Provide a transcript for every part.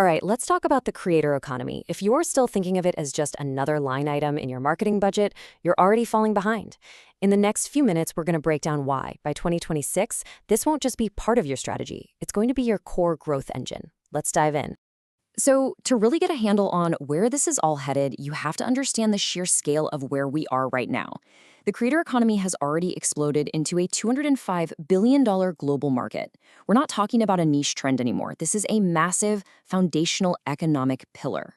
All right, let's talk about the creator economy. If you're still thinking of it as just another line item in your marketing budget, you're already falling behind. In the next few minutes, we're going to break down why, by 2026, this won't just be part of your strategy. It's going to be your core growth engine. Let's dive in. So, to really get a handle on where this is all headed, you have to understand the sheer scale of where we are right now. The creator economy has already exploded into a $205 billion global market. We're not talking about a niche trend anymore. This is a massive, foundational economic pillar.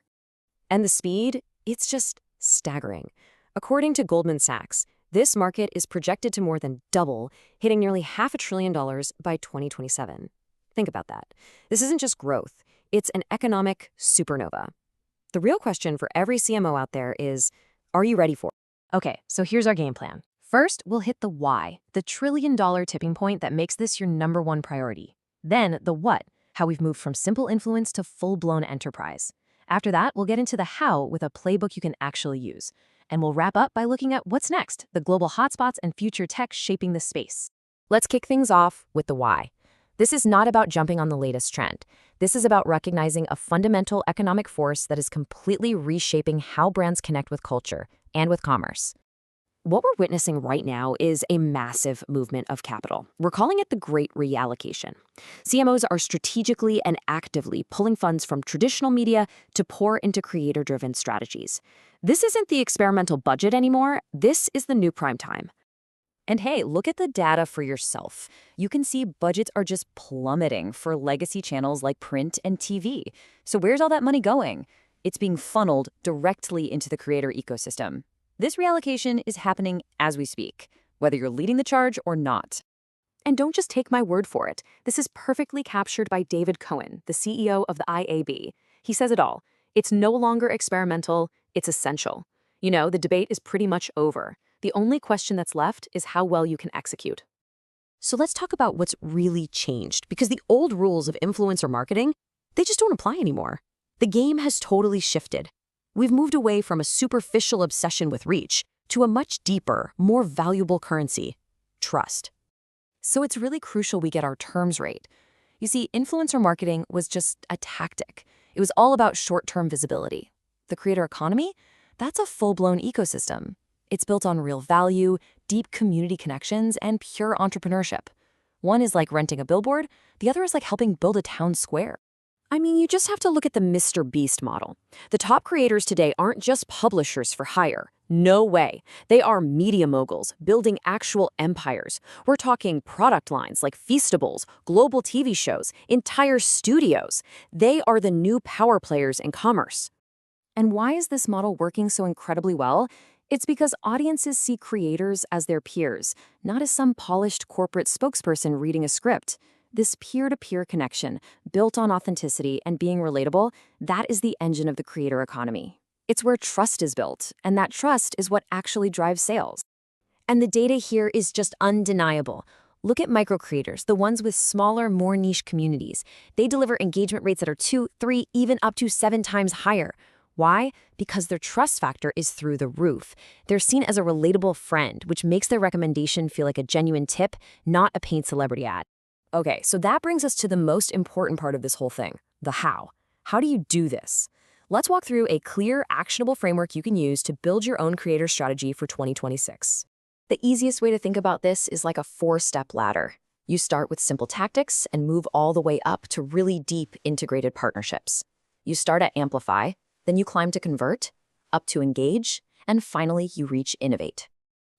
And the speed, it's just staggering. According to Goldman Sachs, this market is projected to more than double, hitting nearly $500 billion by 2027. Think about that. This isn't just growth. It's an economic supernova. The real question for every CMO out there is, are you ready for it? Okay, so here's our game plan. First, we'll hit the why, the trillion-dollar tipping point that makes this your #1 priority. Then, the what, how we've moved from simple influence to full-blown enterprise. After that, we'll get into the how with a playbook you can actually use. And we'll wrap up by looking at what's next, the global hotspots and future tech shaping the space. Let's kick things off with the why. This is not about jumping on the latest trend. This is about recognizing a fundamental economic force that is completely reshaping how brands connect with culture and with commerce. What we're witnessing right now is a massive movement of capital. We're calling it the Great Reallocation. CMOs are strategically and actively pulling funds from traditional media to pour into creator-driven strategies. This isn't the experimental budget anymore. This is the new prime time. And hey, look at the data for yourself. You can see budgets are just plummeting for legacy channels like print and TV. So where's all that money going? It's being funneled directly into the creator ecosystem. This reallocation is happening as we speak, whether you're leading the charge or not. And don't just take my word for it. This is perfectly captured by David Cohen, the CEO of the IAB. He says it all. It's no longer experimental, it's essential. You know, the debate is pretty much over. The only question that's left is how well you can execute. So let's talk about what's really changed, because the old rules of influencer marketing, they just don't apply anymore. The game has totally shifted. We've moved away from a superficial obsession with reach to a much deeper, more valuable currency, trust. So it's really crucial we get our terms right. You see, influencer marketing was just a tactic. It was all about short-term visibility. The creator economy, that's a full-blown ecosystem. It's built on real value, deep community connections, and pure entrepreneurship. One is like renting a billboard, the other is like helping build a town square. I mean, you just have to look at the Mr. Beast model. The top creators today aren't just publishers for hire. No way. They are media moguls, building actual empires. We're talking product lines like Feastables, global TV shows, entire studios. They are the new power players in commerce. And why is this model working so incredibly well? It's because audiences see creators as their peers, not as some polished corporate spokesperson reading a script. This peer-to-peer connection, built on authenticity and being relatable, that is the engine of the creator economy. It's where trust is built, and that trust is what actually drives sales. And the data here is just undeniable. Look at micro-creators, the ones with smaller, more niche communities. They deliver engagement rates that are 2, 3, even up to 7 times higher. Why? Because their trust factor is through the roof. They're seen as a relatable friend, which makes their recommendation feel like a genuine tip, not a paid celebrity ad. Okay, so that brings us to the most important part of this whole thing, the how. How do you do this? Let's walk through a clear, actionable framework you can use to build your own creator strategy for 2026. The easiest way to think about this is like a 4-step ladder. You start with simple tactics and move all the way up to really deep integrated partnerships. You start at amplify, then you climb to convert, up to engage, and finally you reach innovate.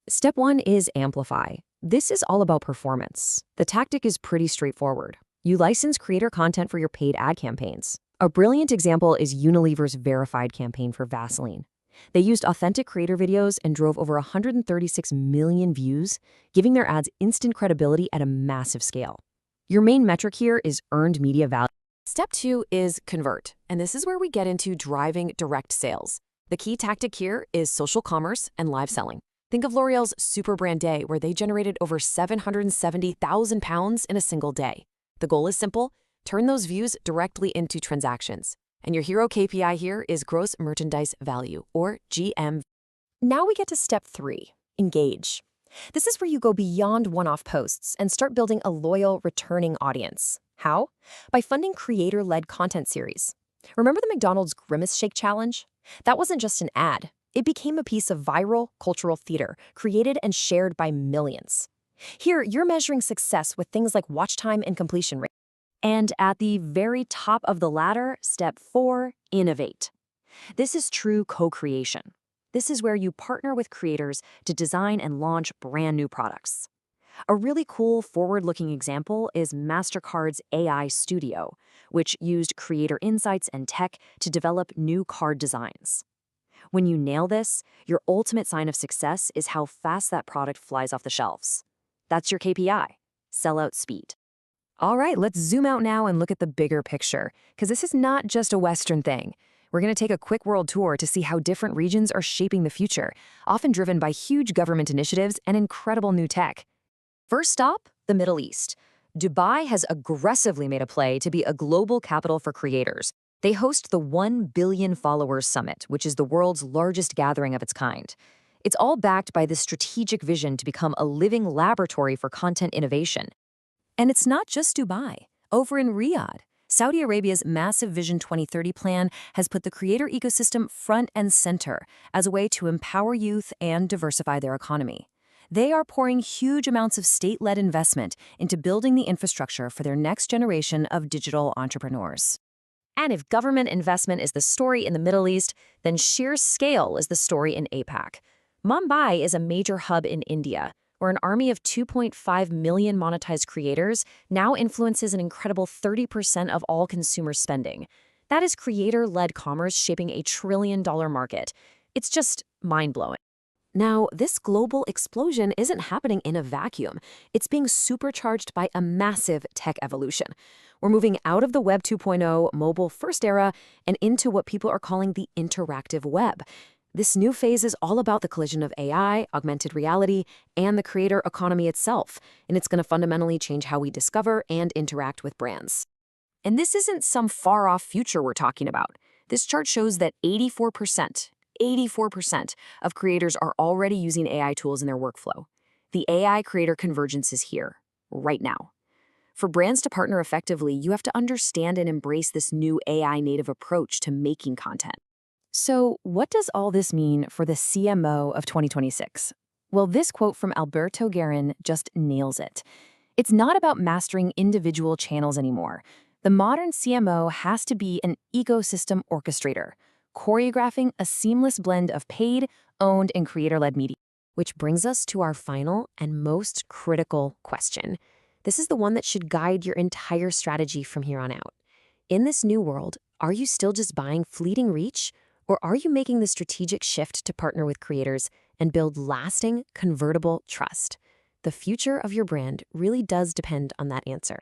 Step 1 is amplify. This is all about performance. The tactic is pretty straightforward. You license creator content for your paid ad campaigns. A brilliant example is Unilever's verified campaign for Vaseline. They used authentic creator videos and drove over 136 million views, giving their ads instant credibility at a massive scale. Your main metric here is earned media value. Step 2 is convert, and this is where we get into driving direct sales. The key tactic here is social commerce and live selling. Think of L'Oreal's Super Brand Day, where they generated over £770,000 in a single day. The goal is simple: turn those views directly into transactions. And your hero KPI here is gross merchandise value, or GM. Now we get to step 3, engage. This is where you go beyond one-off posts and start building a loyal, returning audience. How? By funding creator-led content series. Remember the McDonald's Grimace Shake Challenge? That wasn't just an ad. It became a piece of viral cultural theater, created and shared by millions. Here, you're measuring success with things like watch time and completion rate. And at the very top of the ladder, step 4, innovate. This is true co-creation. This is where you partner with creators to design and launch brand new products. A really cool forward-looking example is MasterCard's AI Studio, which used creator insights and tech to develop new card designs. When you nail this, your ultimate sign of success is how fast that product flies off the shelves. That's your KPI, sellout speed. All right, let's zoom out now and look at the bigger picture, because this is not just a Western thing. We're going to take a quick world tour to see how different regions are shaping the future, often driven by huge government initiatives and incredible new tech. First stop, the Middle East. Dubai has aggressively made a play to be a global capital for creators. They host the 1 Billion Followers Summit, which is the world's largest gathering of its kind. It's all backed by this strategic vision to become a living laboratory for content innovation. And it's not just Dubai. Over in Riyadh, Saudi Arabia's massive Vision 2030 plan has put the creator ecosystem front and center as a way to empower youth and diversify their economy. They are pouring huge amounts of state-led investment into building the infrastructure for their next generation of digital entrepreneurs. And if government investment is the story in the Middle East, then sheer scale is the story in APAC. Mumbai is a major hub in India, where an army of 2.5 million monetized creators now influences an incredible 30% of all consumer spending. That is creator-led commerce shaping a $1 trillion market. It's just mind-blowing. Now, this global explosion isn't happening in a vacuum. It's being supercharged by a massive tech evolution. We're moving out of the Web 2.0 mobile-first era and into what people are calling the interactive web. This new phase is all about the collision of AI, augmented reality, and the creator economy itself, and it's going to fundamentally change how we discover and interact with brands. And this isn't some far-off future we're talking about. This chart shows that 84% of creators are already using AI tools in their workflow. The AI creator convergence is here, right now. For brands to partner effectively, you have to understand and embrace this new AI-native approach to making content. So, what does all this mean for the CMO of 2026? Well, this quote from Alberto Guerin just nails it. It's not about mastering individual channels anymore. The modern CMO has to be an ecosystem orchestrator, choreographing a seamless blend of paid, owned, and creator-led media. Which brings us to our final and most critical question. This is the one that should guide your entire strategy from here on out. In this new world, are you still just buying fleeting reach? Or are you making the strategic shift to partner with creators and build lasting, convertible trust? The future of your brand really does depend on that answer.